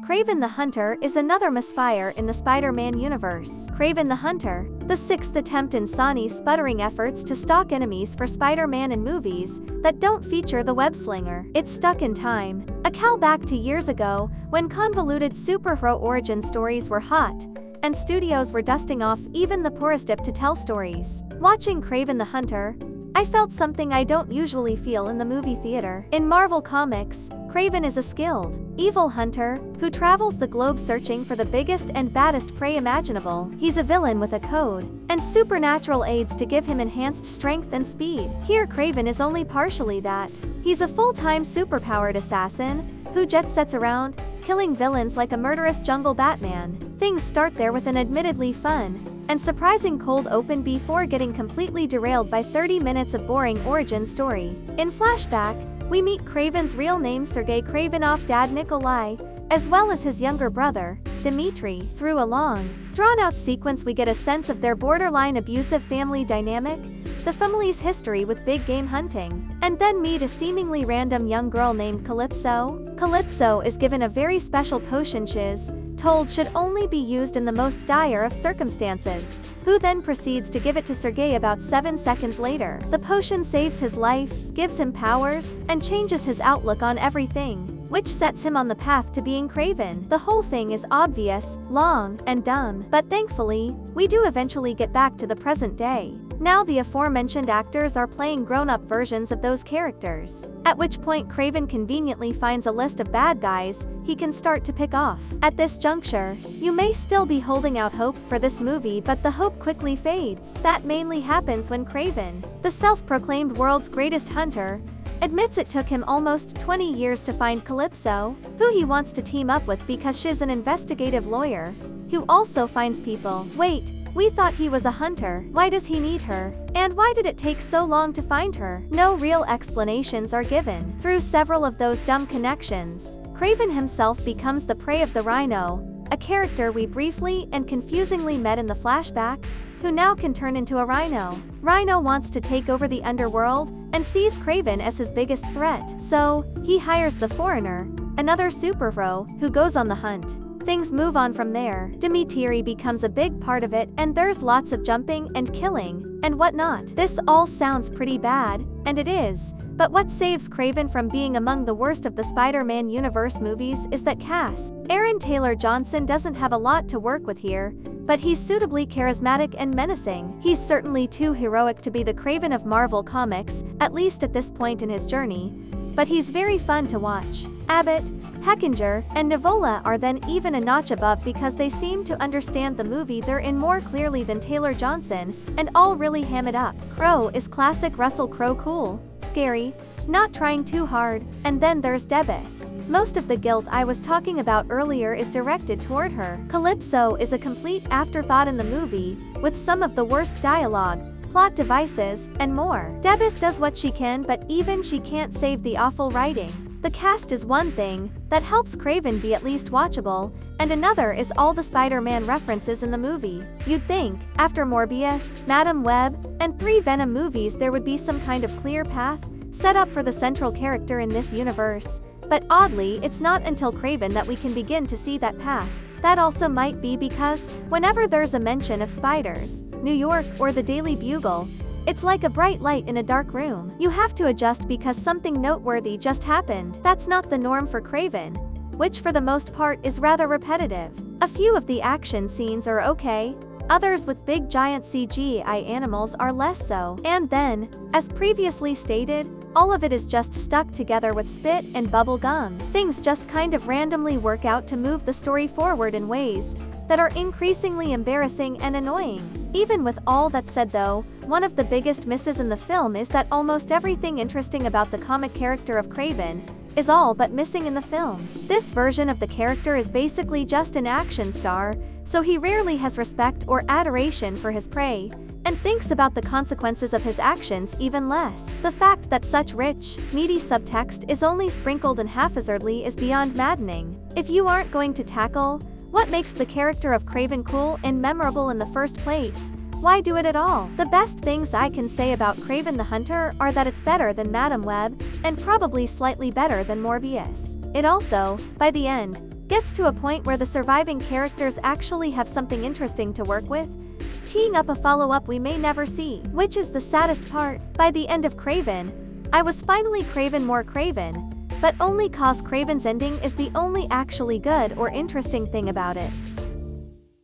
Kraven the Hunter is another misfire in the Spider-Man universe. Kraven the Hunter, the sixth attempt in Sony's sputtering efforts to stalk enemies for Spider-Man in movies that don't feature the web-slinger. It's stuck in time, a callback to years ago when convoluted superhero origin stories were hot, and studios were dusting off even the poorest dip to tell stories. Watching Kraven the Hunter, I felt something I don't usually feel in the movie theater. In Marvel Comics, Kraven is a skilled, evil hunter who travels the globe searching for the biggest and baddest prey imaginable. He's a villain with a code and supernatural aids to give him enhanced strength and speed. Here Kraven is only partially that. He's a full-time superpowered assassin who jet sets around, killing villains like a murderous jungle Batman. Things start there with an admittedly fun and surprising cold open before getting completely derailed by 30 minutes of boring origin story. In flashback, we meet Kraven's real name Sergei Kravenov dad Nikolai, as well as his younger brother, Dmitri. Through a long, drawn-out sequence we get a sense of their borderline abusive family dynamic, the family's history with big game hunting, and then meet a seemingly random young girl named Calypso. Calypso is given a very special potion she's told should only be used in the most dire of circumstances, who then proceeds to give it to Sergei about 7 seconds later. The potion saves his life, gives him powers, and changes his outlook on everything, which sets him on the path to being Kraven. The whole thing is obvious, long, and dumb, but thankfully, we do eventually get back to the present day. Now the aforementioned actors are playing grown-up versions of those characters, at which point Kraven conveniently finds a list of bad guys he can start to pick off. At this juncture, you may still be holding out hope for this movie, but the hope quickly fades. That mainly happens when Kraven, the self-proclaimed world's greatest hunter, admits it took him almost 20 years to find Calypso, who he wants to team up with because she's an investigative lawyer who also finds people. Wait, we thought he was a hunter. Why does he need her? And why did it take so long to find her? No real explanations are given. Through several of those dumb connections, Kraven himself becomes the prey of the Rhino, a character we briefly and confusingly met in the flashback, who now can turn into a rhino. Rhino wants to take over the underworld and sees Kraven as his biggest threat. So, he hires the Foreigner, another superhero, who goes on the hunt. Things move on from there. Dmitri becomes a big part of it, and there's lots of jumping and killing and whatnot. This all sounds pretty bad, and it is, but what saves Kraven from being among the worst of the Spider-Man universe movies is that cast. Aaron Taylor Johnson doesn't have a lot to work with here, but he's suitably charismatic and menacing. He's certainly too heroic to be the Kraven of Marvel Comics, at least at this point in his journey, but he's very fun to watch. Abbott, Heckinger, and Nivola are then even a notch above because they seem to understand the movie they're in more clearly than Taylor Johnson, and all really ham it up. Crow is classic Russell Crowe, cool, scary, not trying too hard, and then there's Debus. Most of the guilt I was talking about earlier is directed toward her. Calypso is a complete afterthought in the movie, with some of the worst dialogue, plot devices, and more. Debus does what she can, but even she can't save the awful writing. The cast is one thing that helps Kraven be at least watchable, and another is all the Spider-Man references in the movie. You'd think, after Morbius, Madam Web, and 3 Venom movies there would be some kind of clear path set up for the central character in this universe, but oddly it's not until Kraven that we can begin to see that path. That also might be because, whenever there's a mention of spiders, New York, or the Daily Bugle, it's like a bright light in a dark room. You have to adjust because something noteworthy just happened. That's not the norm for Kraven, which for the most part is rather repetitive. A few of the action scenes are okay, others with big giant CGI animals are less so. And then, as previously stated, all of it is just stuck together with spit and bubble gum. Things just kind of randomly work out to move the story forward in ways that are increasingly embarrassing and annoying. Even with all that said though, one of the biggest misses in the film is that almost everything interesting about the comic character of Kraven is all but missing in the film. This version of the character is basically just an action star, so he rarely has respect or adoration for his prey, and thinks about the consequences of his actions even less. The fact that such rich, meaty subtext is only sprinkled in haphazardly is beyond maddening. If you aren't going to tackle what makes the character of Kraven cool and memorable in the first place, why do it at all? The best things I can say about Kraven the Hunter are that it's better than Madam Web, and probably slightly better than Morbius. It also, by the end, gets to a point where the surviving characters actually have something interesting to work with, teeing up a follow-up we may never see, which is the saddest part. By the end of Kraven, I was finally craving more Kraven, but only cause Kraven's ending is the only actually good or interesting thing about it.